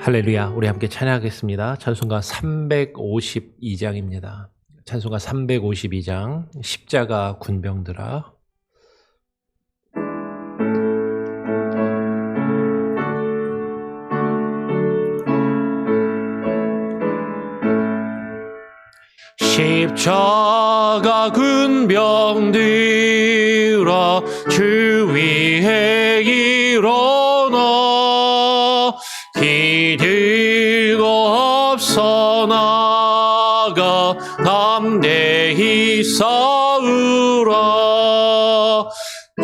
할렐루야. 우리 함께 찬양하겠습니다. 찬송가 352장입니다. 찬송가 352장 십자가 군병들아. 십자가 군병들아, 주 위에 일어나 기들고 앞서 나가 담대히 싸우라.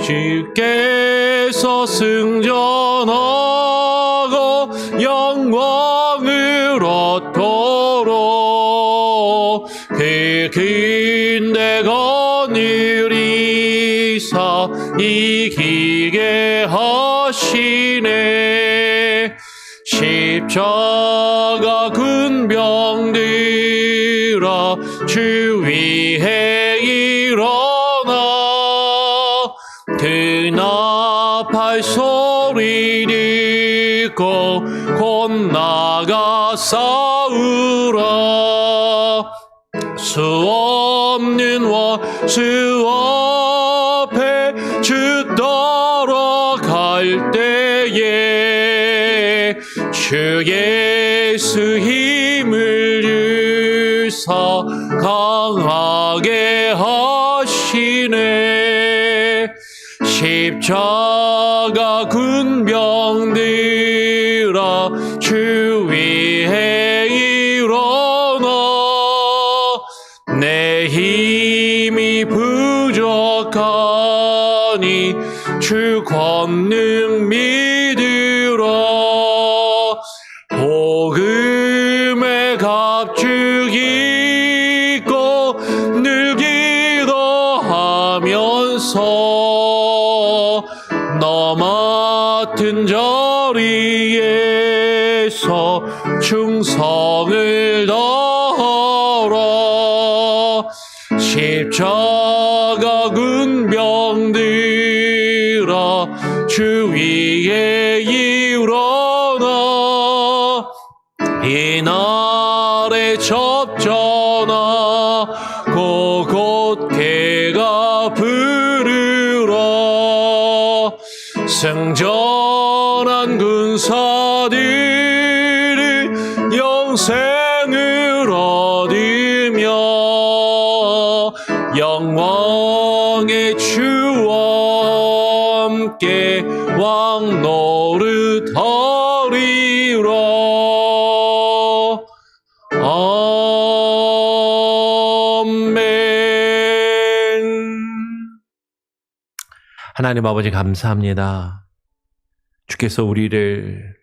주께서 승전하고 영광을 얻도록 그 근대가 느리사 이기게 하시네. 십자가 군병들아, 주 위에 일어나 드나팔 소리 듣고 곧 나가 싸우라. 수 없는 원수 앞에 주 따라갈 때에 주 예수 힘을 주사 강하게 하시네. 십자가 군병들아, 주 위에 일어나 내 힘이 부족하니 주 권능 믿으라. 복음의 갑죽 입고 늘 기도하면서 너 맡은 자리에서 충성을 다하라. 십자가 군병들아, 주 위에 일어나 이날에 접전하고 곧 개가 부르라. 승전한 군사들은 영생을 얻으며 영광의 주와 함께 왕 노릇하리라. 아멘. 하나님 아버지, 감사합니다. 주께서 우리를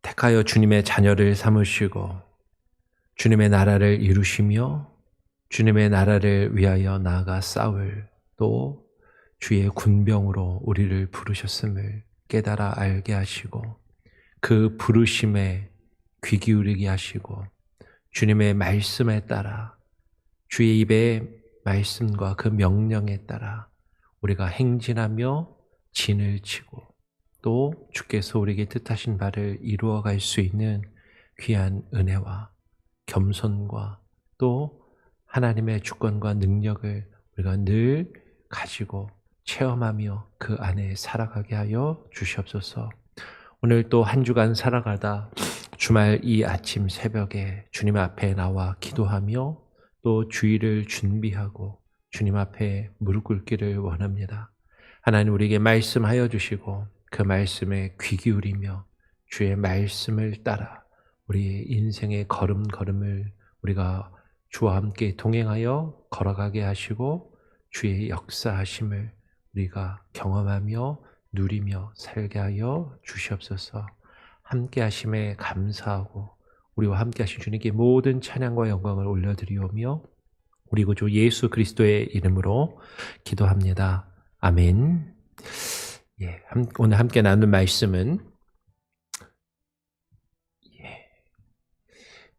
택하여 주님의 자녀를 삼으시고 주님의 나라를 이루시며 주님의 나라를 위하여 나아가 싸울 또 주의 군병으로 우리를 부르셨음을 깨달아 알게 하시고 그 부르심에 귀 기울이게 하시고 주님의 말씀에 따라 주의 입의 말씀과 그 명령에 따라 우리가 행진하며 진을 치고 또 주께서 우리에게 뜻하신 바를 이루어갈 수 있는 귀한 은혜와 겸손과 또 하나님의 주권과 능력을 우리가 늘 가지고 체험하며 그 안에 살아가게 하여 주시옵소서. 오늘 또 한 주간 살아가다 주말 이 아침 새벽에 주님 앞에 나와 기도하며 또 주일을 준비하고 주님 앞에 무릎 꿇기를 원합니다. 하나님 우리에게 말씀하여 주시고 그 말씀에 귀 기울이며 주의 말씀을 따라 우리의 인생의 걸음걸음을 우리가 주와 함께 동행하여 걸어가게 하시고 주의 역사하심을 우리가 경험하며 누리며 살게 하여 주시옵소서. 함께 하심에 감사하고 우리와 함께 하신 주님께 모든 찬양과 영광을 올려드리오며 우리 구주 예수 그리스도의 이름으로 기도합니다. 아멘. 오늘 함께 나눌 말씀은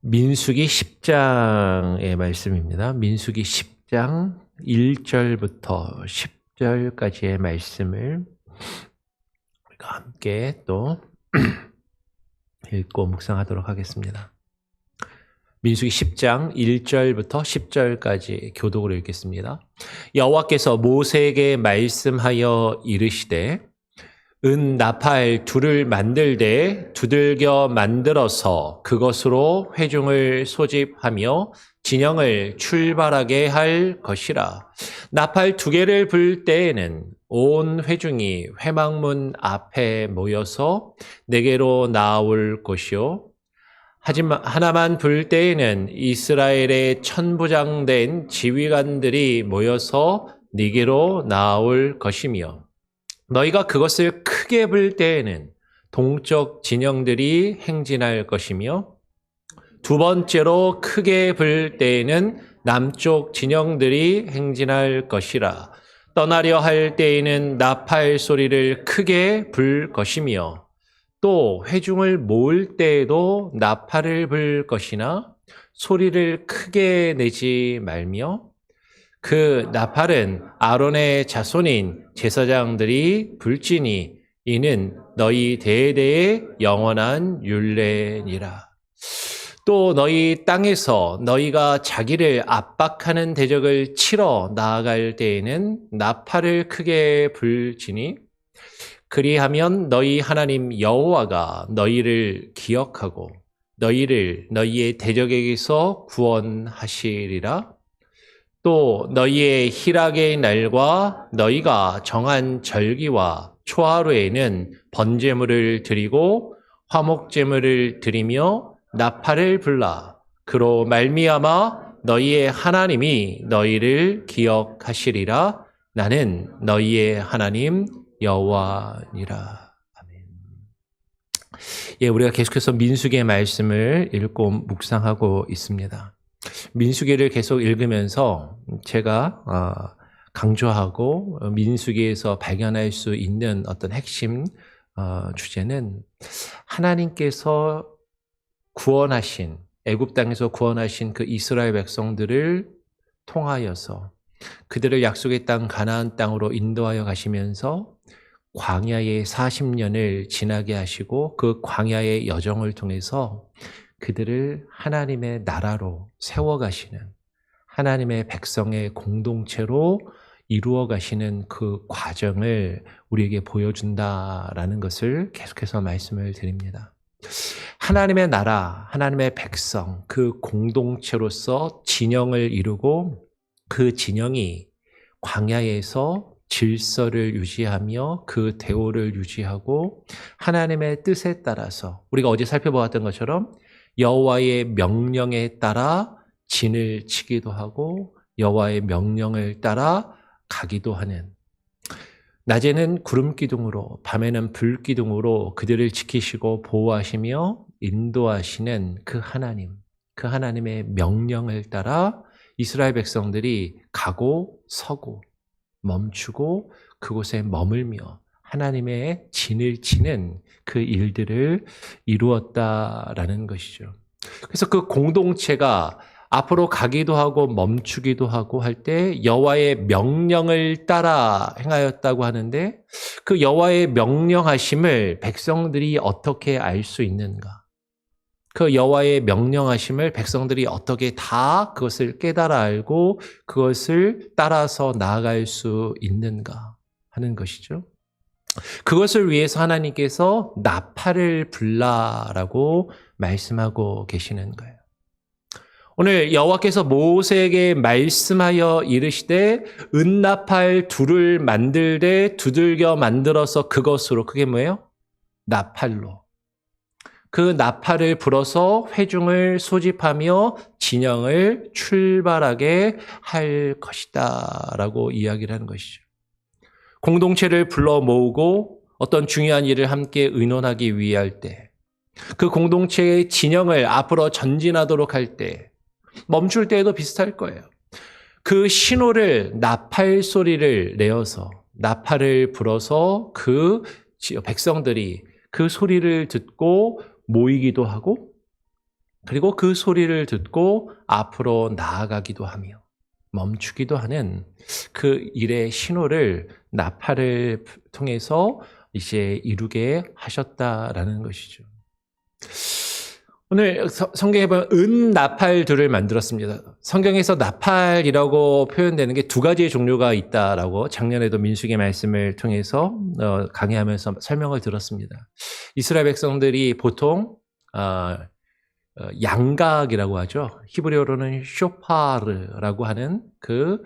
민수기 10장의 말씀입니다. 민수기 10장 1절부터 10절까지의 말씀을 우리가 함께 또 읽고 묵상하도록 하겠습니다. 민수기 10장 1절부터 10절까지 교독으로 읽겠습니다. 여호와께서 모세에게 말씀하여 이르시되 은 나팔 둘을 만들되 두들겨 만들어서 그것으로 회중을 소집하며 진영을 출발하게 할 것이라. 나팔 2개를 불 때에는 온 회중이 회막문 앞에 모여서 내게로 나올 것이요 하지만 하나만 불 때에는 이스라엘의 천부장된 지휘관들이 모여서 네게로 나올 것이며 너희가 그것을 크게 불 때에는 동쪽 진영들이 행진할 것이며 2번째로 크게 불 때에는 남쪽 진영들이 행진할 것이라. 떠나려 할 때에는 나팔 소리를 크게 불 것이며 또 회중을 모을 때에도 나팔을 불 것이나 소리를 크게 내지 말며 그 나팔은 아론의 자손인 제사장들이 불지니 이는 너희 대대의 영원한 율례니라. 또 너희 땅에서 너희가 자기를 압박하는 대적을 치러 나아갈 때에는 나팔을 크게 불지니 그리하면 너희 하나님 여호와가 너희를 기억하고 너희를 너희의 대적에게서 구원하시리라. 또 너희의 희락의 날과 너희가 정한 절기와 초하루에는 번제물을 드리고 화목제물을 드리며 나팔을 불라. 그로 말미암아 너희의 하나님이 너희를 기억하시리라. 나는 너희의 하나님 여호와니라. 아멘. 예, 우리가 계속해서 민수기의 말씀을 읽고 묵상하고 있습니다. 민수기를 계속 읽으면서 제가 강조하고 민수기에서 발견할 수 있는 어떤 핵심 주제는 하나님께서 구원하신 애굽 땅에서 구원하신 그 이스라엘 백성들을 통하여서 그들을 약속의 땅 가나안 땅으로 인도하여 가시면서 광야의 40년을 지나게 하시고 그 광야의 여정을 통해서 그들을 하나님의 나라로 세워가시는 하나님의 백성의 공동체로 이루어 가시는 그 과정을 우리에게 보여준다라는 것을 계속해서 말씀을 드립니다. 하나님의 나라, 하나님의 백성, 그 공동체로서 진영을 이루고 그 진영이 광야에서 질서를 유지하며 그 대오를 유지하고 하나님의 뜻에 따라서 우리가 어제 살펴보았던 것처럼 여호와의 명령에 따라 진을 치기도 하고 여호와의 명령을 따라 가기도 하는 낮에는 구름 기둥으로 밤에는 불 기둥으로 그들을 지키시고 보호하시며 인도하시는 그 하나님의 명령을 따라 이스라엘 백성들이 가고 서고 멈추고 그곳에 머물며 하나님의 진을 치는 그 일들을 이루었다라는 것이죠. 그래서 그 공동체가 앞으로 가기도 하고 멈추기도 하고 할 때 여호와의 명령을 따라 행하였다고 하는데 그 여호와의 명령하심을 백성들이 어떻게 알 수 있는가? 그 여호와의 명령하심을 백성들이 어떻게 다 그것을 깨달아 알고 그것을 따라서 나아갈 수 있는가 하는 것이죠. 그것을 위해서 하나님께서 나팔을 불라라고 말씀하고 계시는 거예요. 오늘 여호와께서 모세에게 말씀하여 이르시되 은나팔 둘을 만들되 두들겨 만들어서 그것으로 그게 뭐예요? 나팔로. 그 나팔을 불어서 회중을 소집하며 진영을 출발하게 할 것이다 라고 이야기를 하는 것이죠. 공동체를 불러 모으고 어떤 중요한 일을 함께 의논하기 위할 때 그 공동체의 진영을 앞으로 전진하도록 할 때 멈출 때에도 비슷할 거예요. 그 신호를 나팔 소리를 내어서 나팔을 불어서 그 백성들이 그 소리를 듣고 모이기도 하고 그리고 그 소리를 듣고 앞으로 나아가기도 하며 멈추기도 하는 그 일의 신호를 나팔을 통해서 이제 이루게 하셨다라는 것이죠. 오늘 성경에 보면 은나팔들을 만들었습니다. 성경에서 나팔이라고 표현되는 게 두 가지의 종류가 있다라고 작년에도 민수기 말씀을 통해서 강의하면서 설명을 들었습니다. 이스라엘 백성들이 보통 양각이라고 하죠. 히브리어로는 쇼파르라고 하는 그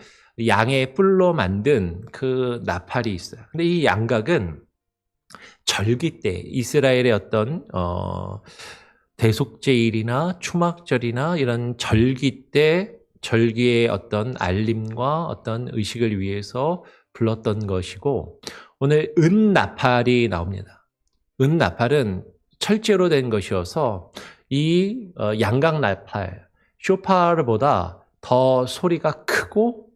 양의 뿔로 만든 그 나팔이 있어요. 근데 이 양각은 절기 때 이스라엘의 어떤 대속제일이나 추막절이나 이런 절기 때 절기의 어떤 알림과 어떤 의식을 위해서 불렀던 것이고, 오늘 은나팔이 나옵니다. 은나팔은 철제로 된 것이어서 이 양각 나팔, 쇼파르보다 더 소리가 크고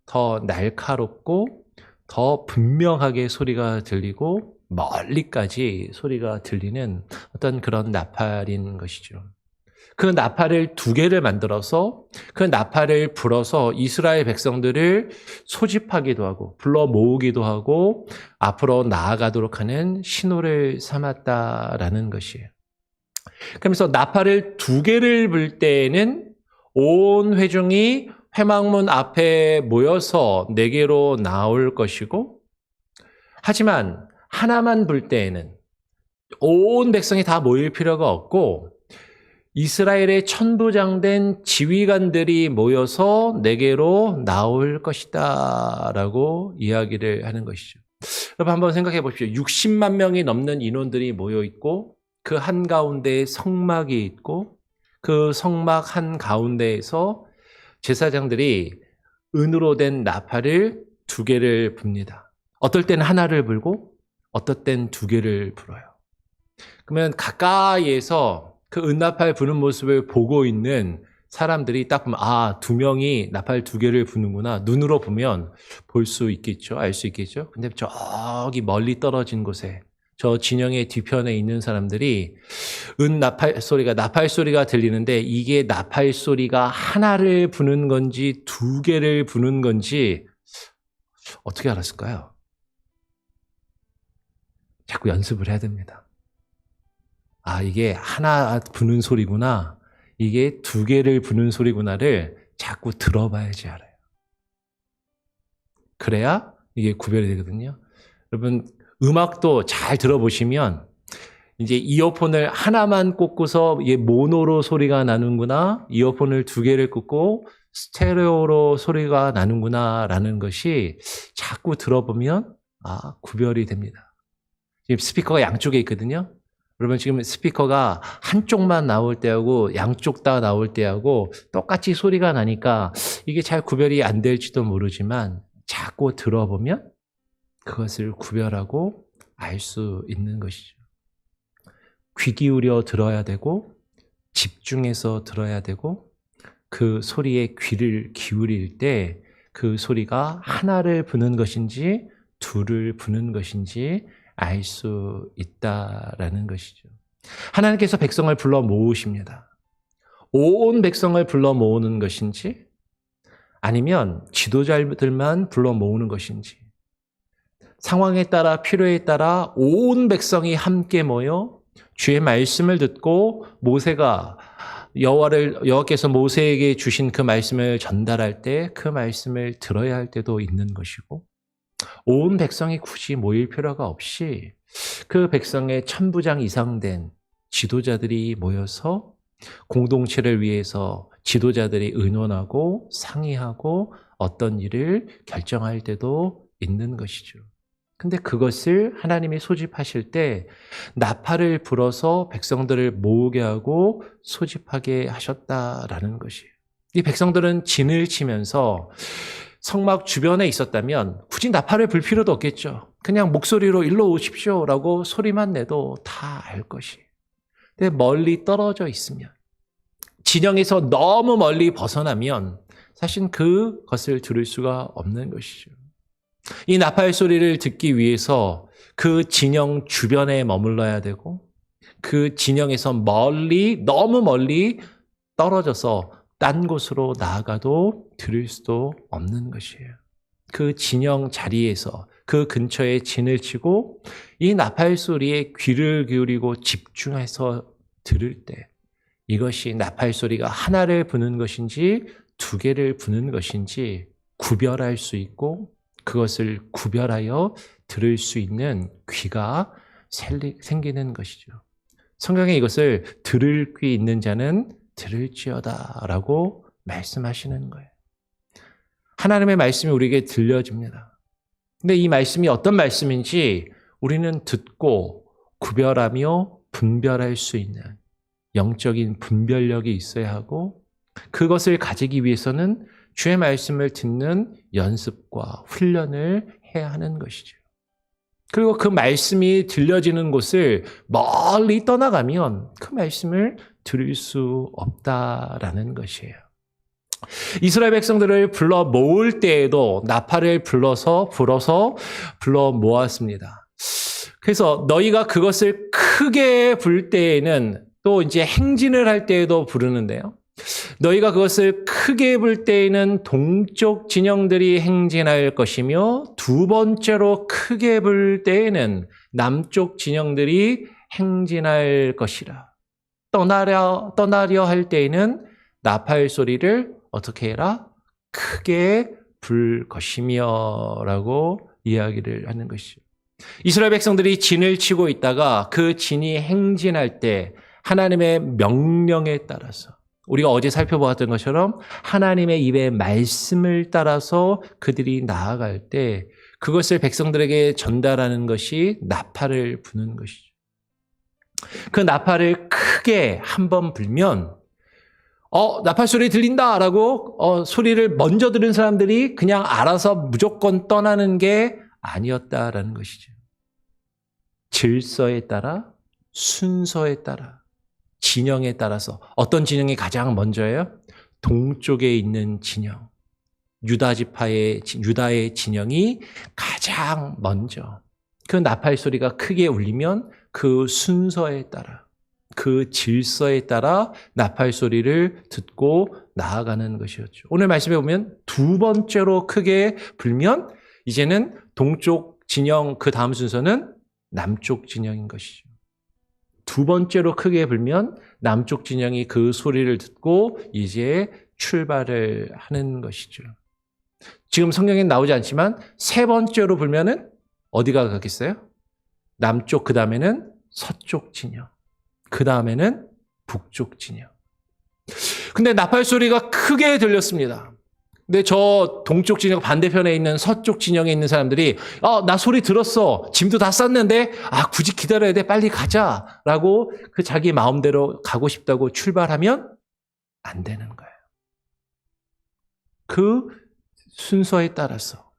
더 날카롭고 더 분명하게 소리가 들리고 멀리까지 소리가 들리는 어떤 그런 나팔인 것이죠. 그 나팔을 두 개를 만들어서 그 나팔을 불어서 이스라엘 백성들을 소집하기도 하고 불러 모으기도 하고 앞으로 나아가도록 하는 신호를 삼았다라는 것이에요. 그러면서 나팔을 두 개를 불 때에는 온 회중이 회막문 앞에 모여서 네 개로 나올 것이고, 하지만 하나만 불 때에는 온 백성이 다 모일 필요가 없고 이스라엘의 천부장된 지휘관들이 모여서 네 개로 나올 것이다 라고 이야기를 하는 것이죠. 여러분 한번 생각해 보십시오. 60만 명이 넘는 인원들이 모여 있고 그 한가운데에 성막이 있고 그 성막 한가운데에서 제사장들이 은으로 된 나팔을 두 개를 붑니다. 어떨 때는 하나를 불고 어떨 땐 두 개를 불어요. 그러면 가까이에서 그 은나팔 부는 모습을 보고 있는 사람들이 딱 보면 두 명이 나팔 두 개를 부는구나. 눈으로 보면 볼 수 있겠죠. 알 수 있겠죠. 근데 저기 멀리 떨어진 곳에 저 진영의 뒤편에 있는 사람들이 나팔 소리가 들리는데 이게 나팔 소리가 하나를 부는 건지 두 개를 부는 건지 어떻게 알았을까요? 자꾸 연습을 해야 됩니다. 이게 하나 부는 소리구나, 이게 두 개를 부는 소리구나를 자꾸 들어봐야지 알아요. 그래야 이게 구별이 되거든요. 여러분 음악도 잘 들어보시면 이제 이어폰을 하나만 꽂고서 이게 모노로 소리가 나는구나, 이어폰을 두 개를 꽂고 스테레오로 소리가 나는구나 라는 것이 자꾸 들어보면 구별이 됩니다. 지금 스피커가 양쪽에 있거든요. 그러면 지금 스피커가 한쪽만 나올 때하고 양쪽 다 나올 때하고 똑같이 소리가 나니까 이게 잘 구별이 안 될지도 모르지만 자꾸 들어보면 그것을 구별하고 알 수 있는 것이죠. 귀 기울여 들어야 되고 집중해서 들어야 되고 그 소리에 귀를 기울일 때 그 소리가 하나를 부는 것인지 둘을 부는 것인지 알 수 있다라는 것이죠. 하나님께서 백성을 불러 모으십니다. 온 백성을 불러 모으는 것인지 아니면 지도자들만 불러 모으는 것인지, 상황에 따라 필요에 따라 온 백성이 함께 모여 주의 말씀을 듣고 모세가 여호와께서 모세에게 주신 그 말씀을 전달할 때 그 말씀을 들어야 할 때도 있는 것이고, 온 백성이 굳이 모일 필요가 없이 그 백성의 천부장 이상 된 지도자들이 모여서 공동체를 위해서 지도자들이 의논하고 상의하고 어떤 일을 결정할 때도 있는 것이죠. 근데 그것을 하나님이 소집하실 때 나팔을 불어서 백성들을 모으게 하고 소집하게 하셨다라는 것이에요. 이 백성들은 진을 치면서 성막 주변에 있었다면 굳이 나팔을 불 필요도 없겠죠. 그냥 목소리로 일로 오십시오라고 소리만 내도 다 알 것이에요. 근데 멀리 떨어져 있으면, 진영에서 너무 멀리 벗어나면 사실 그것을 들을 수가 없는 것이죠. 이 나팔 소리를 듣기 위해서 그 진영 주변에 머물러야 되고 그 진영에서 너무 멀리 떨어져서 딴 곳으로 나아가도 들을 수도 없는 것이에요. 그 진영 자리에서 그 근처에 진을 치고 이 나팔 소리에 귀를 기울이고 집중해서 들을 때 이것이 나팔 소리가 하나를 부는 것인지 두 개를 부는 것인지 구별할 수 있고 그것을 구별하여 들을 수 있는 귀가 생기는 것이죠. 성경에 이것을 들을 귀 있는 자는 들을지어다 라고 말씀하시는 거예요. 하나님의 말씀이 우리에게 들려집니다. 근데 이 말씀이 어떤 말씀인지 우리는 듣고 구별하며 분별할 수 있는 영적인 분별력이 있어야 하고 그것을 가지기 위해서는 주의 말씀을 듣는 연습과 훈련을 해야 하는 것이죠. 그리고 그 말씀이 들려지는 곳을 멀리 떠나가면 그 말씀을 들을 수 없다라는 것이에요. 이스라엘 백성들을 불러 모을 때에도 나팔을 불어 모았습니다. 그래서 너희가 그것을 크게 불 때에는 또 이제 행진을 할 때에도 부르는데요. 너희가 그것을 크게 불 때에는 동쪽 진영들이 행진할 것이며 두 번째로 크게 불 때에는 남쪽 진영들이 행진할 것이라. 떠나려 할 때에는 나팔 소리를 어떻게 해라? 크게 불 것이며 라고 이야기를 하는 것이죠. 이스라엘 백성들이 진을 치고 있다가 그 진이 행진할 때 하나님의 명령에 따라서 우리가 어제 살펴보았던 것처럼 하나님의 입의 말씀을 따라서 그들이 나아갈 때 그것을 백성들에게 전달하는 것이 나팔을 부는 것이죠. 그 나팔을 크게 한번 불면 나팔 소리 들린다라고 소리를 먼저 들은 사람들이 그냥 알아서 무조건 떠나는 게 아니었다라는 것이죠. 질서에 따라 순서에 따라 진영에 따라서 어떤 진영이 가장 먼저예요? 동쪽에 있는 진영, 유다의 진영이 가장 먼저. 그 나팔 소리가 크게 울리면 그 순서에 따라, 그 질서에 따라 나팔 소리를 듣고 나아가는 것이었죠. 오늘 말씀에 보면 두 번째로 크게 불면 이제는 동쪽 진영 그 다음 순서는 남쪽 진영인 것이죠. 두 번째로 크게 불면 남쪽 진영이 그 소리를 듣고 이제 출발을 하는 것이죠. 지금 성경에 나오지 않지만 세 번째로 불면은 어디가 가겠어요? 남쪽, 그 다음에는 서쪽 진영, 그 다음에는 북쪽 진영. 근데 나팔 소리가 크게 들렸습니다. 근데 저 동쪽 진영 반대편에 있는 서쪽 진영에 있는 사람들이 나 소리 들었어. 짐도 다 쌌는데 굳이 기다려야 돼. 빨리 가자라고 그 자기 마음대로 가고 싶다고 출발하면 안 되는 거예요. 그 순서에 따라서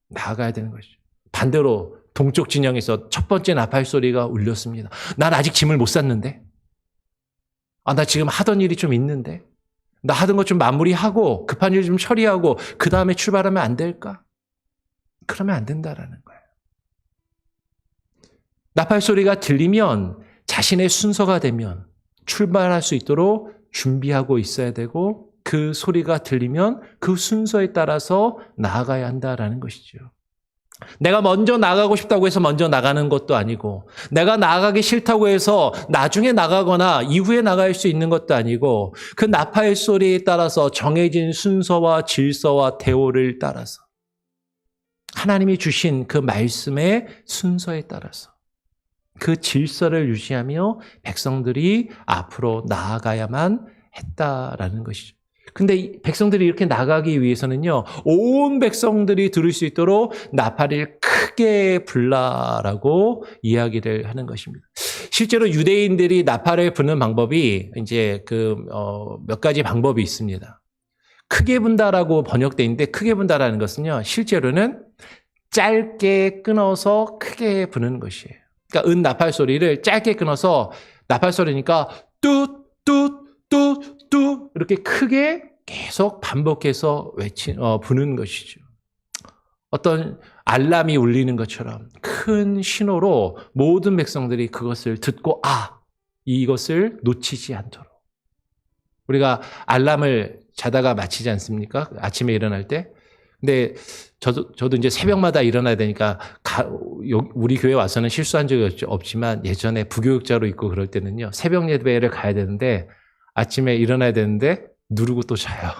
나아가야 되는 것이죠. 반대로 동쪽 진영에서 첫 번째 나팔 소리가 울렸습니다. 난 아직 짐을 못 쌌는데. 나 지금 하던 일이 좀 있는데. 나 하던 것 좀 마무리하고 급한 일 좀 처리하고 그 다음에 출발하면 안 될까? 그러면 안 된다라는 거예요. 나팔 소리가 들리면 자신의 순서가 되면 출발할 수 있도록 준비하고 있어야 되고 그 소리가 들리면 그 순서에 따라서 나아가야 한다라는 것이죠. 내가 먼저 나가고 싶다고 해서 먼저 나가는 것도 아니고 내가 나가기 싫다고 해서 나중에 나가거나 이후에 나갈 수 있는 것도 아니고 그 나팔 소리에 따라서 정해진 순서와 질서와 대오를 따라서 하나님이 주신 그 말씀의 순서에 따라서 그 질서를 유지하며 백성들이 앞으로 나아가야만 했다라는 것이죠. 근데 백성들이 이렇게 나가기 위해서는요, 온 백성들이 들을 수 있도록 나팔을 크게 불라라고 이야기를 하는 것입니다. 실제로 유대인들이 나팔을 부는 방법이 이제 몇 가지 방법이 있습니다. 크게 분다라고 번역되어 있는데 크게 분다라는 것은요, 실제로는 짧게 끊어서 크게 부는 것이에요. 그러니까 나팔 소리를 짧게 끊어서 나팔 소리니까 뚜뚜뚜뚜 이렇게 크게 계속 반복해서 부는 것이죠. 어떤 알람이 울리는 것처럼 큰 신호로 모든 백성들이 그것을 듣고 이것을 놓치지 않도록. 우리가 알람을 자다가 마치지 않습니까? 아침에 일어날 때. 근데 저도 이제 새벽마다 일어나야 되니까 우리 교회 와서는 실수한 적이 없지만 예전에 부교육자로 있고 그럴 때는요. 새벽 예배를 가야 되는데 아침에 일어나야 되는데 누르고 또 자요.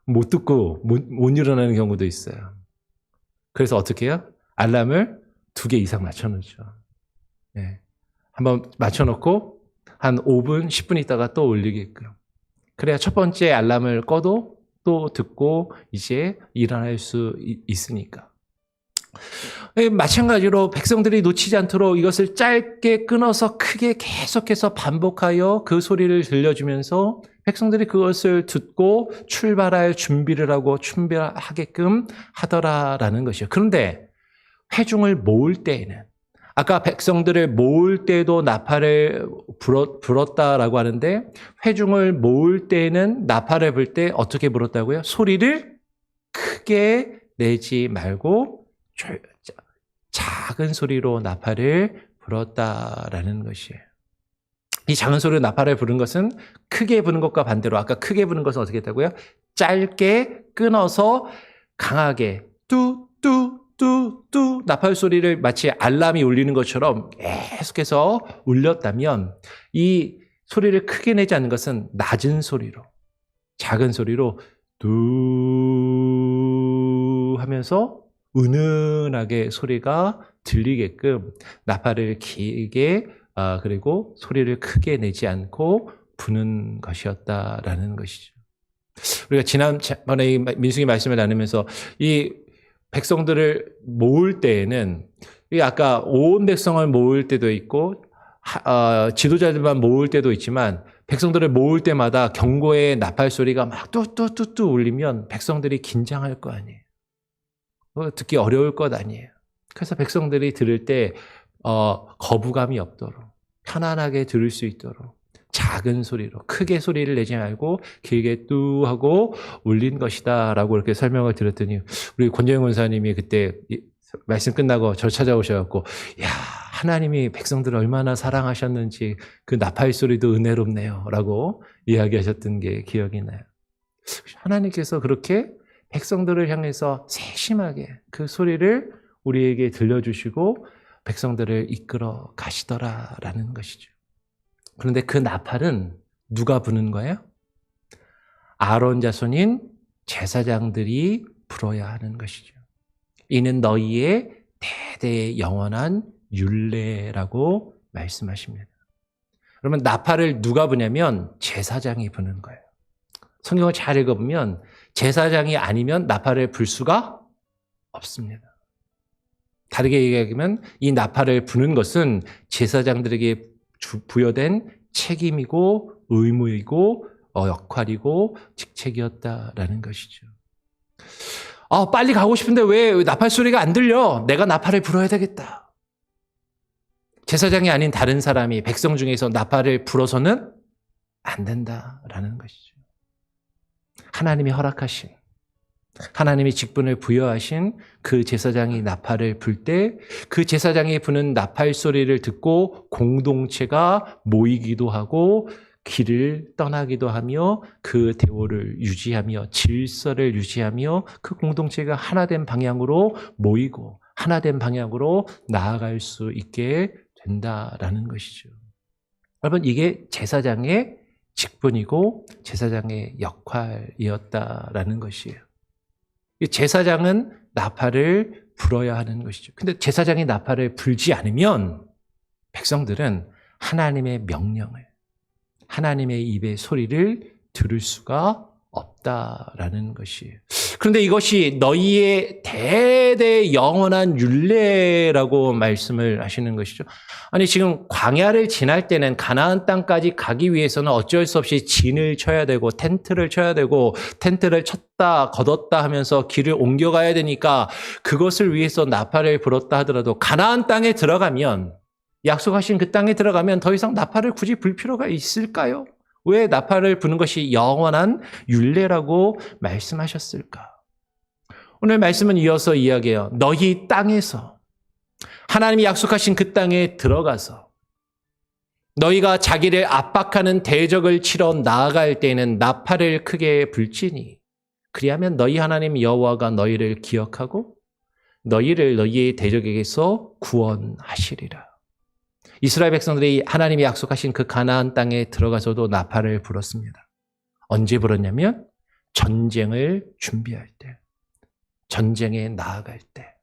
못 듣고 못 일어나는 경우도 있어요. 그래서 어떻게 해요? 알람을 2개 이상 맞춰놓죠. 네. 한번 맞춰놓고 한 5분, 10분 있다가 또 올리게끔. 그래야 첫 번째 알람을 꺼도 또 듣고 이제 일어날 수 있으니까. 마찬가지로 백성들이 놓치지 않도록 이것을 짧게 끊어서 크게 계속해서 반복하여 그 소리를 들려주면서 백성들이 그것을 듣고 출발할 준비를 하고 준비하게끔 하더라라는 것이요. 그런데 회중을 모을 때에는 아까 백성들을 모을 때도 나팔을 불었다라고 하는데 회중을 모을 때는 나팔을 불 때 어떻게 불었다고요? 소리를 크게 내지 말고 작은 소리로 나팔을 불었다라는 것이에요. 이 작은 소리로 나팔을 부른 것은 크게 부는 것과 반대로 아까 크게 부는 것은 어떻게 했다고요? 짧게 끊어서 강하게 뚜뚜뚜뚜 나팔 소리를 마치 알람이 울리는 것처럼 계속해서 울렸다면 이 소리를 크게 내지 않는 것은 낮은 소리로 작은 소리로 뚜 하면서 은은하게 소리가 들리게끔 나팔을 길게 그리고 소리를 크게 내지 않고 부는 것이었다라는 것이죠. 우리가 지난번에 민수기 말씀을 나누면서 이 백성들을 모을 때에는 아까 온 백성을 모을 때도 있고 지도자들만 모을 때도 있지만 백성들을 모을 때마다 경고의 나팔 소리가 막 뚜뚜뚜뚜 울리면 백성들이 긴장할 거 아니에요. 듣기 어려울 것 아니에요. 그래서 백성들이 들을 때 거부감이 없도록 편안하게 들을 수 있도록 작은 소리로 크게 소리를 내지 말고 길게 뚜 하고 울린 것이다 라고 이렇게 설명을 드렸더니 우리 권정영 원사님이 그때 말씀 끝나고 저 찾아오셔서 야 하나님이 백성들을 얼마나 사랑하셨는지 그 나팔 소리도 은혜롭네요 라고 이야기하셨던 게 기억이 나요. 하나님께서 그렇게 백성들을 향해서 세심하게 그 소리를 우리에게 들려주시고 백성들을 이끌어 가시더라라는 것이죠. 그런데 그 나팔은 누가 부는 거예요? 아론 자손인 제사장들이 불어야 하는 것이죠. 이는 너희의 대대의 영원한 율례라고 말씀하십니다. 그러면 나팔을 누가 부냐면 제사장이 부는 거예요. 성경을 잘 읽어보면 제사장이 아니면 나팔을 불 수가 없습니다. 다르게 얘기하면 이 나팔을 부는 것은 제사장들에게 부여된 책임이고 의무이고 역할이고 직책이었다라는 것이죠. 빨리 가고 싶은데 왜 나팔 소리가 안 들려? 내가 나팔을 불어야 되겠다. 제사장이 아닌 다른 사람이 백성 중에서 나팔을 불어서는 안 된다라는 것이죠. 하나님이 허락하신 하나님이 직분을 부여하신 그 제사장이 나팔을 불 때 그 제사장이 부는 나팔 소리를 듣고 공동체가 모이기도 하고 길을 떠나기도 하며 그 대오를 유지하며 질서를 유지하며 그 공동체가 하나된 방향으로 모이고 하나된 방향으로 나아갈 수 있게 된다라는 것이죠. 여러분 이게 제사장의 직분이고 제사장의 역할이었다라는 것이에요. 제사장은 나팔을 불어야 하는 것이죠. 근데 제사장이 나팔을 불지 않으면 백성들은 하나님의 명령을, 하나님의 입의 소리를 들을 수가 없다라는 것이에요. 그런데 이것이 너희의 대대 영원한 율례라고 말씀을 하시는 것이죠. 아니 지금 광야를 지날 때는 가나안 땅까지 가기 위해서는 어쩔 수 없이 진을 쳐야 되고 텐트를 쳐야 되고 텐트를 쳤다 걷었다 하면서 길을 옮겨가야 되니까 그것을 위해서 나팔을 불었다 하더라도 가나안 땅에 들어가면 약속하신 그 땅에 들어가면 더 이상 나팔을 굳이 불 필요가 있을까요? 왜 나팔을 부는 것이 영원한 율례라고 말씀하셨을까? 오늘 말씀은 이어서 이야기해요. 너희 땅에서 하나님이 약속하신 그 땅에 들어가서 너희가 자기를 압박하는 대적을 치러 나아갈 때에는 나팔을 크게 불지니 그리하면 너희 하나님 여호와가 너희를 기억하고 너희를 너희의 대적에게서 구원하시리라. 이스라엘 백성들이 하나님이 약속하신 그 가나안 땅에 들어가서도 나팔을 불었습니다. 언제 불었냐면 전쟁을 준비할 때, 전쟁에 나아갈 때.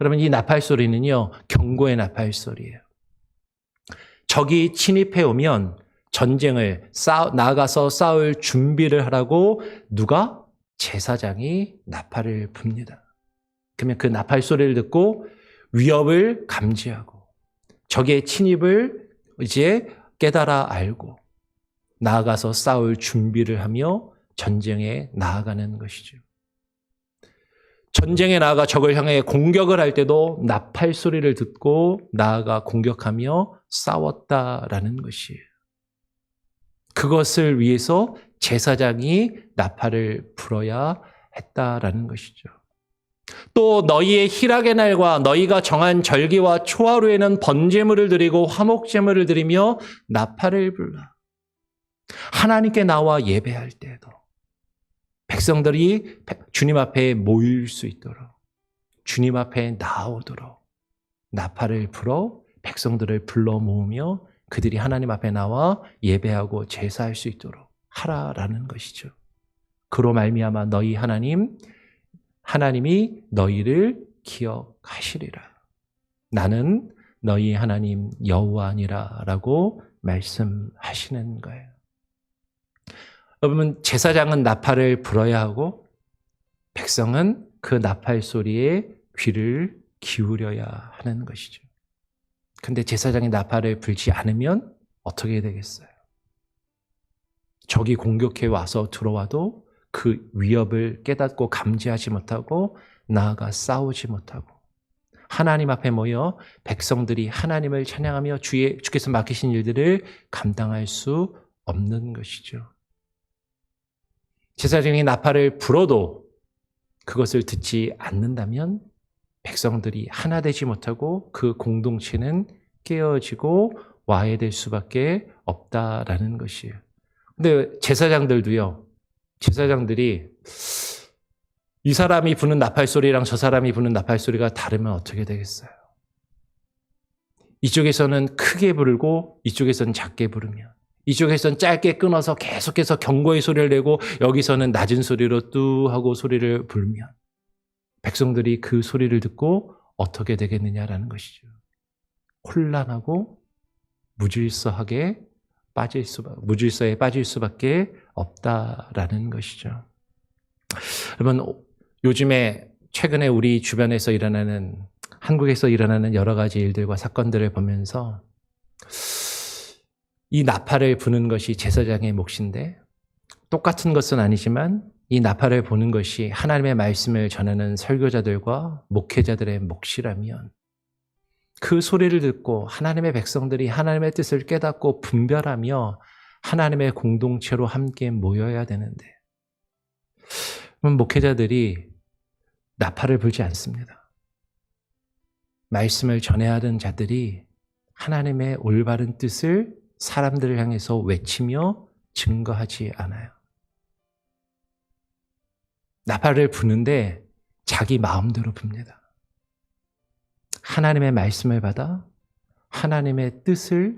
여러분, 이 나팔 소리는요, 경고의 나팔 소리예요. 적이 침입해 오면 전쟁을 나아가서 싸울 준비를 하라고 누가? 제사장이 나팔을 붑니다. 그러면 그 나팔 소리를 듣고 위협을 감지하고 적의 침입을 이제 깨달아 알고 나아가서 싸울 준비를 하며 전쟁에 나아가는 것이죠. 전쟁에 나아가 적을 향해 공격을 할 때도 나팔 소리를 듣고 나아가 공격하며 싸웠다라는 것이에요. 그것을 위해서 제사장이 나팔을 불어야 했다라는 것이죠. 또 너희의 희락의 날과 너희가 정한 절기와 초하루에는 번제물을 드리고 화목제물을 드리며 나팔을 불러. 하나님께 나와 예배할 때에도 백성들이 주님 앞에 모일 수 있도록, 주님 앞에 나오도록 나팔을 불어 백성들을 불러 모으며 그들이 하나님 앞에 나와 예배하고 제사할 수 있도록 하라라는 것이죠. 그로 말미암아 너희 하나님이 너희를 기억하시리라. 나는 너희 하나님 여호와니라라고 말씀하시는 거예요. 여러분, 제사장은 나팔을 불어야 하고 백성은 그 나팔 소리에 귀를 기울여야 하는 것이죠. 근데 제사장이 나팔을 불지 않으면 어떻게 되겠어요? 적이 공격해 와서 들어와도 그 위협을 깨닫고 감지하지 못하고 나아가 싸우지 못하고 하나님 앞에 모여 백성들이 하나님을 찬양하며 주께서 맡기신 일들을 감당할 수 없는 것이죠. 제사장이 나팔을 불어도 그것을 듣지 않는다면 백성들이 하나 되지 못하고 그 공동체는 깨어지고 와해될 수밖에 없다라는 것이에요. 근데 제사장들이 이 사람이 부는 나팔 소리랑 저 사람이 부는 나팔 소리가 다르면 어떻게 되겠어요? 이쪽에서는 크게 부르고 이쪽에서는 작게 부르면, 이쪽에서는 짧게 끊어서 계속해서 경고의 소리를 내고 여기서는 낮은 소리로 뚜 하고 소리를 불면 백성들이 그 소리를 듣고 어떻게 되겠느냐라는 것이죠. 혼란하고 무질서에 빠질 수밖에 없다라는 것이죠. 여러분, 요즘에 최근에 우리 주변에서 한국에서 일어나는 여러 가지 일들과 사건들을 보면서 이 나팔을 부는 것이 제사장의 몫인데 똑같은 것은 아니지만 이 나팔을 부는 것이 하나님의 말씀을 전하는 설교자들과 목회자들의 몫이라면 그 소리를 듣고 하나님의 백성들이 하나님의 뜻을 깨닫고 분별하며 하나님의 공동체로 함께 모여야 되는데 목회자들이 나팔을 불지 않습니다. 말씀을 전해야 하는 자들이 하나님의 올바른 뜻을 사람들을 향해서 외치며 증거하지 않아요. 나팔을 부는데 자기 마음대로 붑니다. 하나님의 말씀을 받아 하나님의 뜻을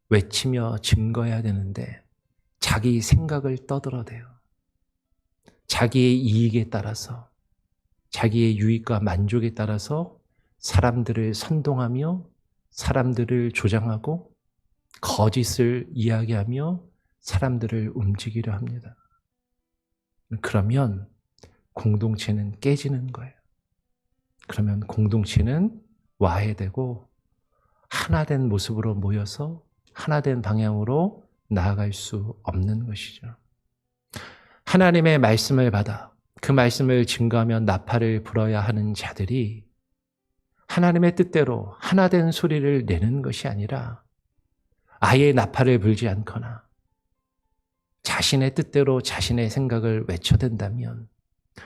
외치며 증거해야 되는데 자기 생각을 떠들어대요. 자기의 이익에 따라서, 자기의 유익과 만족에 따라서 사람들을 선동하며 사람들을 조장하고 거짓을 이야기하며 사람들을 움직이려 합니다. 그러면 공동체는 깨지는 거예요. 그러면 공동체는 와해되고 하나된 모습으로 모여서 하나된 방향으로 나아갈 수 없는 것이죠. 하나님의 말씀을 받아 그 말씀을 증거하며 나팔을 불어야 하는 자들이 하나님의 뜻대로 하나된 소리를 내는 것이 아니라 아예 나팔을 불지 않거나 자신의 뜻대로 자신의 생각을 외쳐댄다면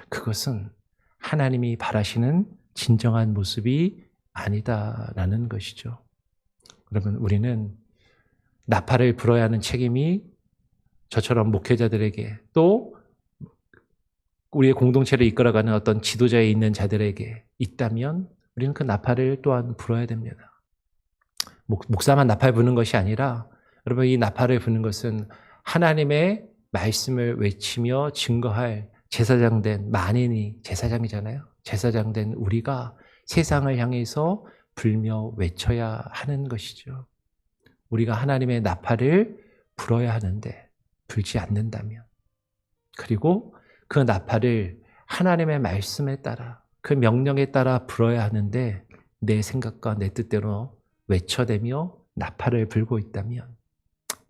그것은 하나님이 바라시는 진정한 모습이 아니다라는 것이죠. 여러분, 우리는 나팔을 불어야 하는 책임이 저처럼 목회자들에게 또 우리의 공동체를 이끌어가는 어떤 지도자에 있는 자들에게 있다면 우리는 그 나팔을 또한 불어야 됩니다. 목사만 나팔 부는 것이 아니라 여러분, 이 나팔을 부는 것은 하나님의 말씀을 외치며 증거할 제사장된 만인이 제사장이잖아요. 제사장된 우리가 세상을 향해서 불며 외쳐야 하는 것이죠. 우리가 하나님의 나팔을 불어야 하는데 불지 않는다면, 그리고 그 나팔을 하나님의 말씀에 따라, 그 명령에 따라 불어야 하는데 내 생각과 내 뜻대로 외쳐대며 나팔을 불고 있다면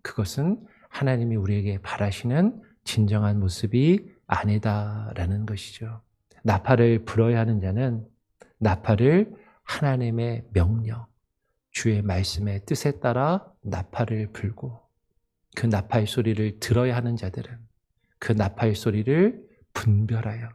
그것은 하나님이 우리에게 바라시는 진정한 모습이 아니다라는 것이죠. 나팔을 불어야 하는 자는 나팔을 하나님의 명령, 주의 말씀의 뜻에 따라 나팔을 불고, 그 나팔 소리를 들어야 하는 자들은 그 나팔 소리를 분별하여,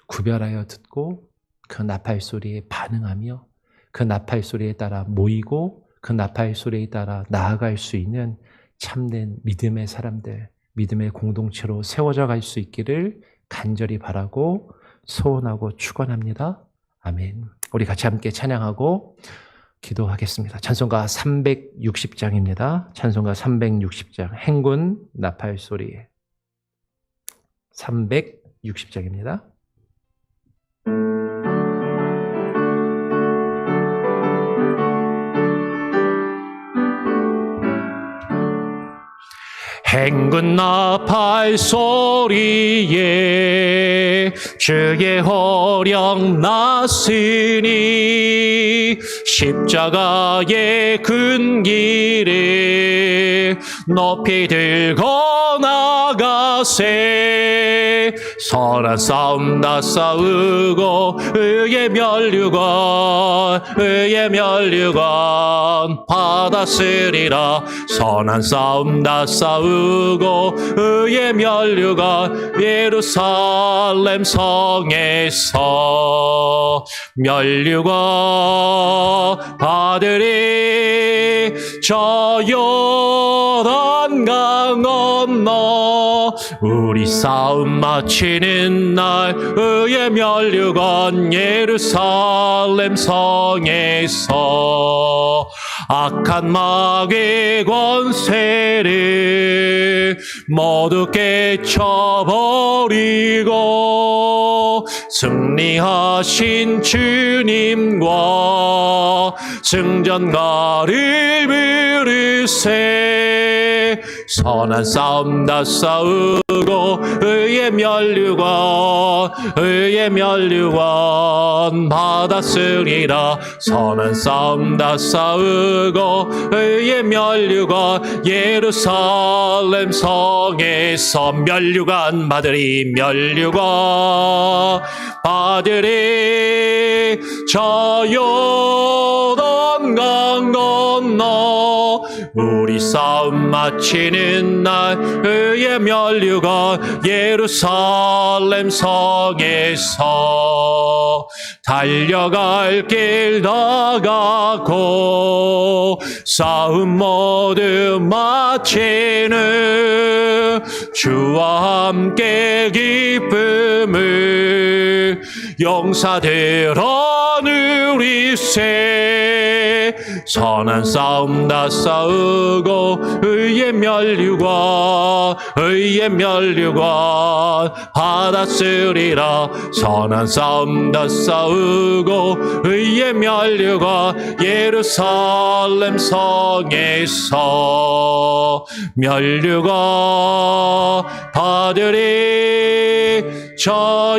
구별하여 듣고 그 나팔 소리에 반응하며 그 나팔 소리에 따라 모이고 그 나팔 소리에 따라 나아갈 수 있는 참된 믿음의 사람들, 믿음의 공동체로 세워져 갈 수 있기를 간절히 바라고 소원하고 축원합니다. 아멘. 우리 같이 함께 찬양하고 기도하겠습니다. 찬송가 360장입니다. 찬송가 360장, 행군 나팔 소리에. 360장입니다. 행군 나팔 소리에 주의 호령 났으니 십자가의 근기를 높이 들고 나가세. 선한 싸움 다 싸우고 의의 면류관 받았으리라. 선한 싸움 다 싸우고 의의 면류관 예루살렘 성에서 면류관 받으리. 저 요단강 건너 우리 싸움 마치는 날 의의 면류관 예루살렘 성에서 악한 마귀의 권세를 모두 깨쳐버리고 승리하신 주님과 승전가를 부르세. 선한 싸움 다 싸우고 의의 면류관 받았으리라. 선한 싸움 다 싸우고 의의 면류관 예루살렘 성에서 면류관 받으리. 면류관 받으리. 저 요단강 건너 우리 싸움 마치는 날 의의 면류관 예루살렘 성에서 달려갈 길 나가고 싸움 모두 마치는 주와 함께 기쁨을 용사들아 누리세. 선한 싸움 다 싸우고 의의 면류관 받았으리라. 선한 싸움 다 싸우고 의의 면류관 예루살렘 성에서 면류관 받으리. 저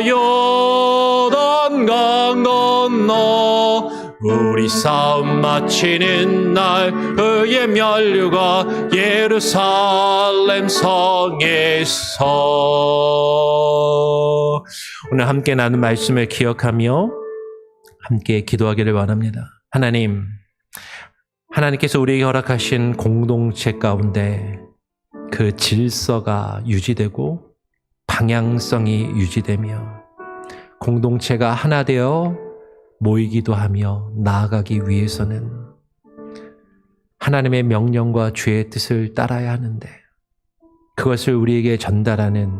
요단강 건너 우리 싸움 마치는 날 의의 면류관 예루살렘 성에서. 오늘 함께 나눈 말씀을 기억하며 함께 기도하기를 원합니다. 하나님께서 우리에게 허락하신 공동체 가운데 그 질서가 유지되고 방향성이 유지되며 공동체가 하나 되어 모이기도 하며 나아가기 위해서는 하나님의 명령과 주의 뜻을 따라야 하는데, 그것을 우리에게 전달하는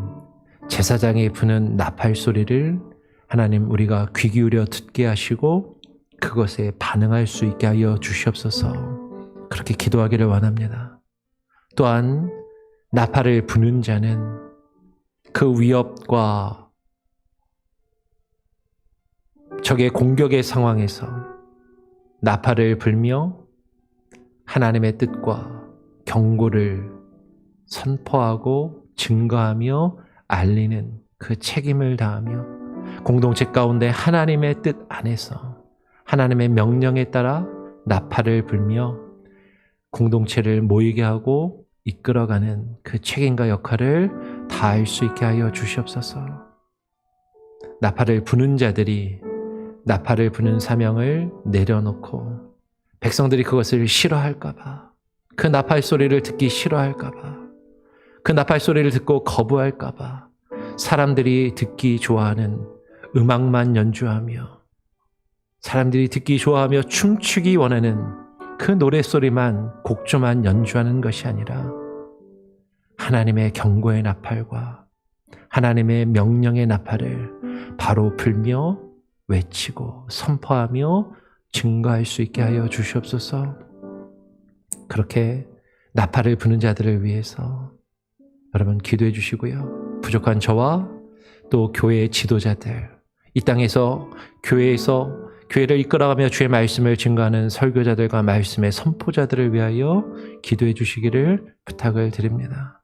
제사장이 부는 나팔 소리를 하나님 우리가 귀 기울여 듣게 하시고 그것에 반응할 수 있게 하여 주시옵소서. 그렇게 기도하기를 원합니다. 또한 나팔을 부는 자는 그 위협과 적의 공격의 상황에서 나팔을 불며 하나님의 뜻과 경고를 선포하고 증거하며 알리는 그 책임을 다하며 공동체 가운데 하나님의 뜻 안에서 하나님의 명령에 따라 나팔을 불며 공동체를 모이게 하고 이끌어가는 그 책임과 역할을 다할 수 있게 하여 주시옵소서. 나팔을 부는 자들이 나팔을 부는 사명을 내려놓고 백성들이 그것을 싫어할까 봐, 그 나팔 소리를 듣기 싫어할까 봐, 그 나팔 소리를 듣고 거부할까 봐 사람들이 듣기 좋아하는 음악만 연주하며 사람들이 듣기 좋아하며 춤추기 원하는 그 노랫소리만 곡조만 연주하는 것이 아니라 하나님의 경고의 나팔과 하나님의 명령의 나팔을 바로 불며 외치고 선포하며 증거할 수 있게 하여 주시옵소서. 그렇게 나팔을 부는 자들을 위해서 여러분 기도해 주시고요. 부족한 저와 또 교회의 지도자들, 이 땅에서 교회를 이끌어가며 주의 말씀을 증거하는 설교자들과 말씀의 선포자들을 위하여 기도해 주시기를 부탁을 드립니다.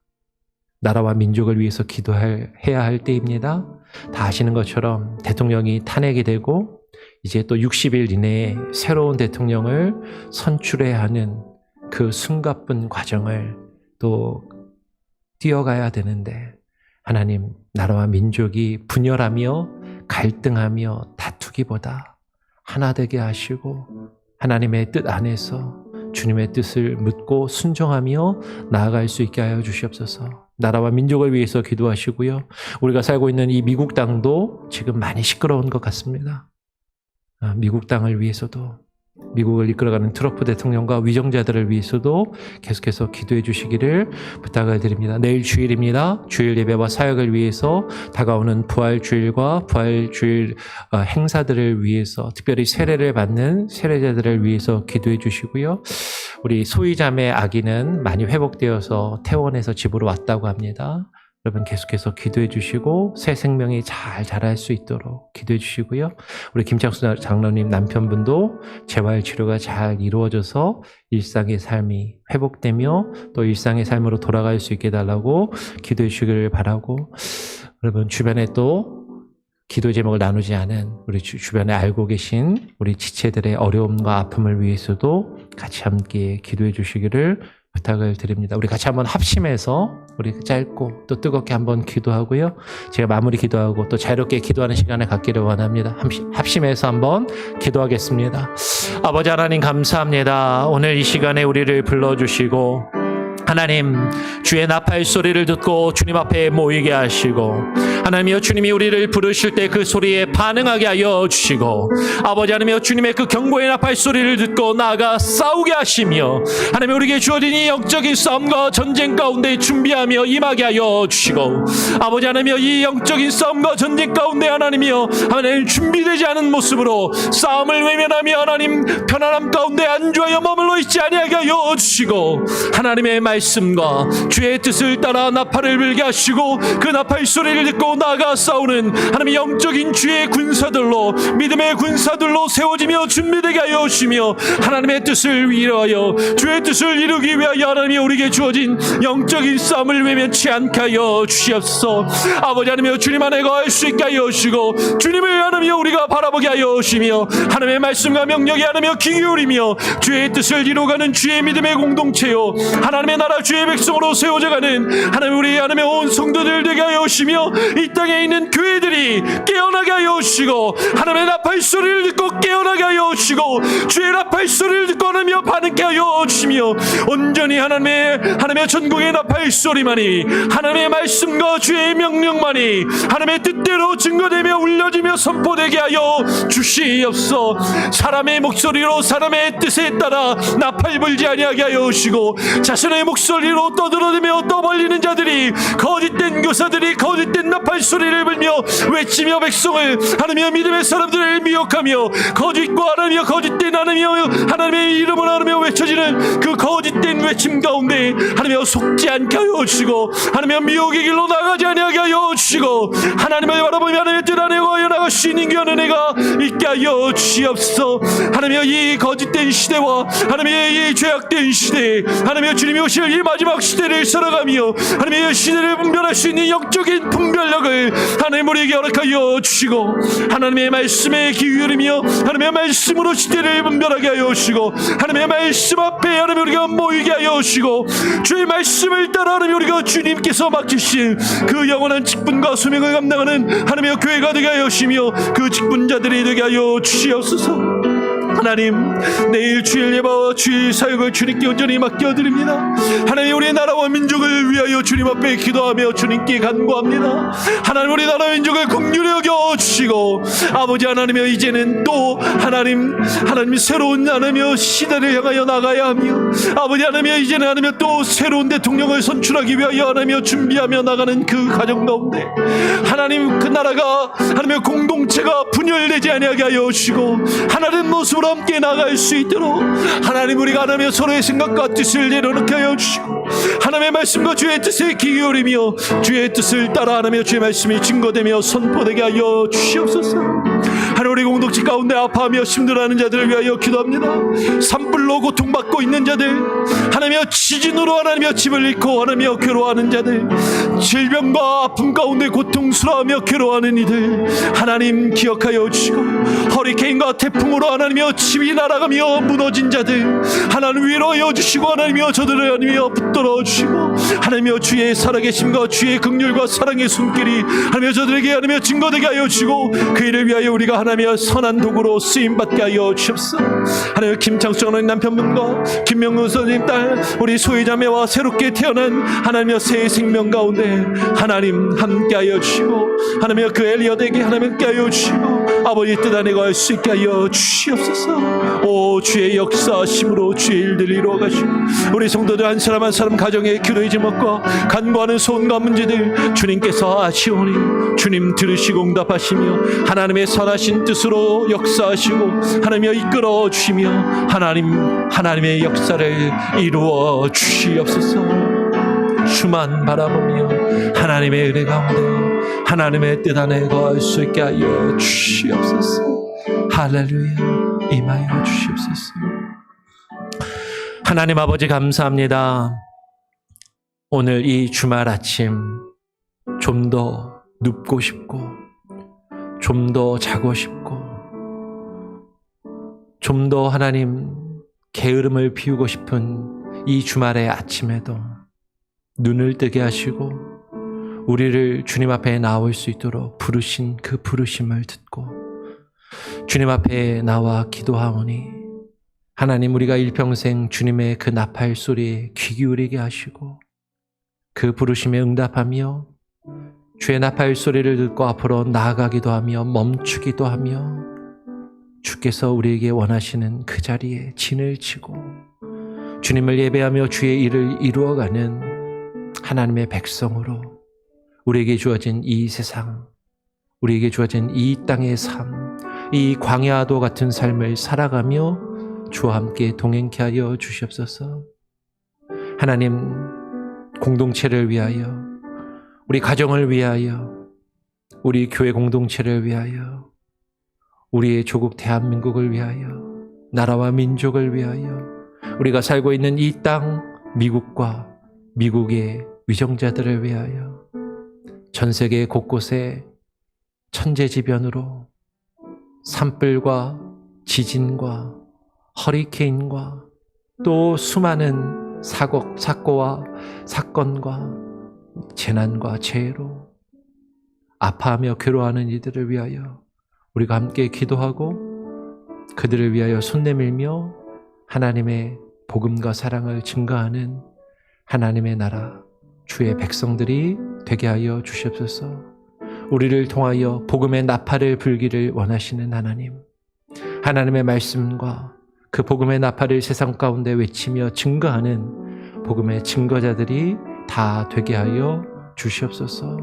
나라와 민족을 위해서 기도해야 할 때입니다. 다 아시는 것처럼 대통령이 탄핵이 되고 이제 또 60일 이내에 새로운 대통령을 선출해야 하는 그 숨가쁜 과정을 또 뛰어가야 되는데 하나님, 나라와 민족이 분열하며 갈등하며 다투기보다 하나 되게 하시고 하나님의 뜻 안에서 주님의 뜻을 묻고 순종하며 나아갈 수 있게 하여 주시옵소서. 나라와 민족을 위해서 기도하시고요. 우리가 살고 있는 이 미국 땅도 지금 많이 시끄러운 것 같습니다. 미국 땅을 위해서도, 미국을 이끌어가는 트럼프 대통령과 위정자들을 위해서도 계속해서 기도해 주시기를 부탁을 드립니다. 내일 주일입니다. 주일 예배와 사역을 위해서 다가오는 부활주일과 부활주일 행사들을 위해서, 특별히 세례를 받는 세례자들을 위해서 기도해 주시고요. 우리 소희자매 아기는 많이 회복되어서 퇴원해서 집으로 왔다고 합니다. 여러분 계속해서 기도해 주시고 새 생명이 잘 자랄 수 있도록 기도해 주시고요. 우리 김창수 장로님 남편분도 재활 치료가 잘 이루어져서 일상의 삶이 회복되며 또 일상의 삶으로 돌아갈 수 있게 해달라고 기도해 주시기를 바라고, 여러분 주변에 또 기도 제목을 나누지 않은 우리 주변에 알고 계신 우리 지체들의 어려움과 아픔을 위해서도 같이 함께 기도해 주시기를 부탁을 드립니다. 우리 같이 한번 합심해서 우리 짧고 또 뜨겁게 한번 기도하고요. 제가 마무리 기도하고 또 자유롭게 기도하는 시간을 갖기를 원합니다. 합심해서 한번 기도하겠습니다. 아버지 하나님 감사합니다. 오늘 이 시간에 우리를 불러주시고 하나님, 주의 나팔 소리를 듣고 주님 앞에 모이게 하시고 하나님이여, 주님이 우리를 부르실 때 그 소리에 반응하게 하여 주시고 아버지 하나님이여, 주님의 그 경고의 나팔 소리를 듣고 나아가 싸우게 하시며 하나님, 우리에게 주어진 이 영적인 싸움과 전쟁 가운데 준비하며 임하게 하여 주시고 아버지 하나님이여, 이 영적인 싸움과 전쟁 가운데 하나님이여, 하나님 준비되지 않은 모습으로 싸움을 외면하며 하나님 편안함 가운데 안주하여 머물러 있지 아니하게 하여 주시고 하나님의 말씀과 주의 뜻을 따라 나팔을 불게 하시고 그 나팔 소리를 듣고 나아가 싸우는 하나님의 영적인 주의 군사들로, 믿음의 군사들로 세워지며 준비되게 하여 주시며 하나님의 뜻을 위하여 주의 뜻을 이루기 위하여 하나님이 우리에게 주어진 영적인 싸움을 외면치 않게 하여 주시옵소서. 아버지 하나님이여, 주님 안에 거할 수 있게 하여 주시고 주님을 하나님이여 우리가 바라보게 하여 주시며 하나님의 말씀과 명령에 하나님이여 귀 기울이며 주의 뜻을 이루어가는 주의 믿음의 공동체요 하나님의 나라 주의 백성으로 세워져가는 하나님, 우리 하나님의 온 성도들 되게 하여 주시며 이 땅에 있는 교회들이 깨어나게 하여 주시고 하나님의 나팔 소리를 듣고 깨어나게 하여 주시고 주의 나팔 소리를 듣고 하나님이여 반응케 하여 주시며 온전히 하나님의 전국의 나팔 소리만이, 하나님의 말씀과 주의 명령만이 하나님의 뜻대로 증거되며 울려지며 선포되게 하여 주시옵소서. 사람의 목소리로 사람의 뜻에 따라 나팔 불지 아니하게 하여 주시고, 자신의 목소리로 떠들어대며 떠벌리는 자들이, 거짓된 교사들이 거짓된 나팔 소리를 불며 외치며 백성을, 하나님의 믿음의 사람들을 미혹하며, 거짓과 하나님의 거짓된 하나님의 이름을 하나며 외쳐지는 그 거짓된 외침 가운데 하나님의 속지 않게 하여 주시고, 하나님의 미혹의 길로 나가지 아니하게 하여 주시고, 하나님을 바라보며 하나님의 뜻 안에 거하여 나갈 수 있는 귀한 은혜가 있게 하여 주시옵소서. 하나님의 이 거짓된 시대와 하나님의 이 죄악된 시대에 하나님의 주님이 오실 이 마지막 시대를 살아가며 하나님의 이 시대를 분별할 수 있는 영적인 분별력을 하나님 우리에게 허락하여 주시고, 하나님의 말씀에 귀 기울이며 하나님의 말씀으로 시대를 분별하게 하여 주시고, 하나님의 말씀 앞에 하나님 우리가 모이게 하여 주시고, 주의 말씀을 따라 하나님 우리가 주님께서 맡기신 그 영원한 직분과 소명을 감당하는 하나님의 교회가 되게 하여 주시며, 그 직분자들이 되게 하여 주시옵소서. 하나님, 내일 주일 예배와 주일 사역을 주님께 온전히 맡겨드립니다. 하나님, 우리의 나라와 민족을 위하여 주님 앞에 기도하며 주님께 간구합니다. 하나님, 우리 나라와 민족을 긍휼히 여겨주시고, 아버지 하나님여, 이제는 또 하나님 새로운 하나님여 시대를 향하여 나가야 하며, 아버지 하나님여, 이제는 하나님여 또 새로운 대통령을 선출하기 위하여 하나님여 준비하며 나가는 그 과정 가운데 하나님, 그 나라가 하나님여 공동체가 분열되지 아니하게 하여 주시고, 하나님 모습으로 함께 나갈 수 있도록 하나님, 우리가 하나님의 서로의 생각과 뜻을 내려놓게 하여 주시고, 하나님의 말씀과 주의 뜻에 귀 기울이며 주의 뜻을 따라 하나님의 주의 말씀이 증거되며 선포되게 하여 주시옵소서. 하나님, 우리 공동체 가운데 아파하며 힘들어하는 자들을 위하여 기도합니다. 산불로 고통받고 있는 자들, 하나님의 지진으로 하나님의 집을 잃고 하나님의 괴로워하는 자들, 질병과 아픔 가운데 고통스러워하며 괴로워하는 이들 하나님 기억하여 주시고, 허리케인과 태풍으로 하나님의 집이 날아가며 무너진 자들 하나님 위로하여 주시고, 하나님이여 저들을 하나님이여 붙들어 주시고, 하나님이여 주의 살아계심과 주의 긍휼과 사랑의 손길이 하나님이여 저들에게 하나님이여 증거되게 하여 주시고, 그 일을 위하여 우리가 하나님이여 선한 도구로 쓰임받게 하여 주옵소서. 하나님, 김창수 하나님 남편분과 김명근 선생님 딸, 우리 소희자매와 새롭게 태어난 하나님이여 새 생명 가운데 하나님 함께 하여 주시고, 하나님이여 그 엘리엇에게 하나님 함께 하여 주시고, 아버지 뜻 안에 갈 수 있게 하여 주시옵소서. 오, 주의 역사하심으로 주의 일들을 이루어 가시고, 우리 성도들 한 사람 한 사람 가정의 기도의 제목과 간구하는 소원과 문제들 주님께서 아시오니 주님 들으시고 응답하시며 하나님의 선하신 뜻으로 역사하시고 하나님이여 이끌어 주시며 하나님의 역사를 이루어 주시옵소서. 주만 바라보며 하나님의 은혜 가운데 하나님의 뜻 안에 거할 수 있게 하여 주시옵소서. 할렐루야, 임하여 주시옵소서. 하나님 아버지, 감사합니다. 오늘 이 주말 아침 좀 더 눕고 싶고, 좀 더 자고 싶고, 좀 더 하나님 게으름을 피우고 싶은 이 주말의 아침에도 눈을 뜨게 하시고 우리를 주님 앞에 나올 수 있도록 부르신 그 부르심을 듣고 주님 앞에 나와 기도하오니, 하나님, 우리가 일평생 주님의 그 나팔 소리에 귀 기울이게 하시고 그 부르심에 응답하며 주의 나팔 소리를 듣고 앞으로 나아가기도 하며 멈추기도 하며 주께서 우리에게 원하시는 그 자리에 진을 치고 주님을 예배하며 주의 일을 이루어가는 하나님의 백성으로 우리에게 주어진 이 세상, 우리에게 주어진 이 땅의 삶, 이 광야도 같은 삶을 살아가며 주와 함께 동행케 하여 주시옵소서. 하나님, 공동체를 위하여, 우리 가정을 위하여, 우리 교회 공동체를 위하여, 우리의 조국 대한민국을 위하여, 나라와 민족을 위하여, 우리가 살고 있는 이 땅 미국과 미국의 위정자들을 위하여, 전 세계 곳곳에 천재지변으로 산불과 지진과 허리케인과 또 수많은 사고와 사건과 재난과 재해로 아파하며 괴로워하는 이들을 위하여 우리가 함께 기도하고 그들을 위하여 손 내밀며 하나님의 복음과 사랑을 증거하는 하나님의 나라, 주의 백성들이 되게 하여 주시옵소서. 우리를 통하여 복음의 나팔을 불기를 원하시는 하나님, 하나님의 말씀과 그 복음의 나팔을 세상 가운데 외치며 증거하는 복음의 증거자들이 다 되게 하여 주시옵소서.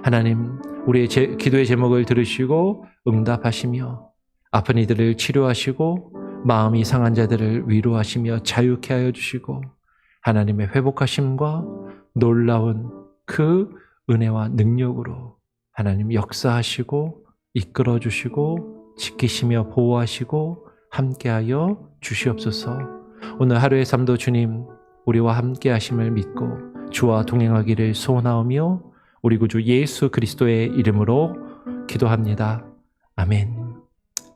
하나님, 우리의 기도의 제목을 들으시고 응답하시며 아픈 이들을 치료하시고 마음이 상한 자들을 위로하시며 자유케 하여 주시고 하나님의 회복하심과 놀라운 그 은혜와 능력으로 하나님 역사하시고 이끌어 주시고 지키시며 보호하시고 함께하여 주시옵소서. 오늘 하루의 삶도 주님 우리와 함께 하심을 믿고 주와 동행하기를 소원하오며 우리 구주 예수 그리스도의 이름으로 기도합니다. 아멘.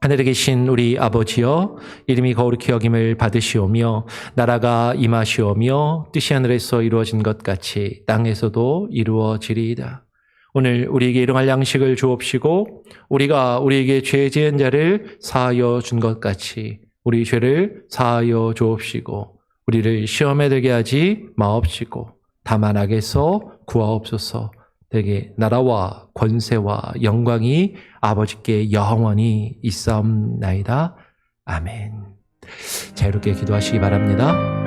하늘에 계신 우리 아버지여, 이름이 거룩히 여김을 받으시오며 나라가 임하시오며 뜻이 하늘에서 이루어진 것 같이 땅에서도 이루어지리이다. 오늘 우리에게 일용할 양식을 주옵시고 우리가 우리에게 죄 지은 자를 사하여 준 것 같이 우리 죄를 사하여 주옵시고 우리를 시험에 들게 하지 마옵시고 다만 악에서 구하옵소서. 되게 나라와 권세와 영광이 아버지께 영원히 있사옵나이다. 아멘. 자유롭게 기도하시기 바랍니다.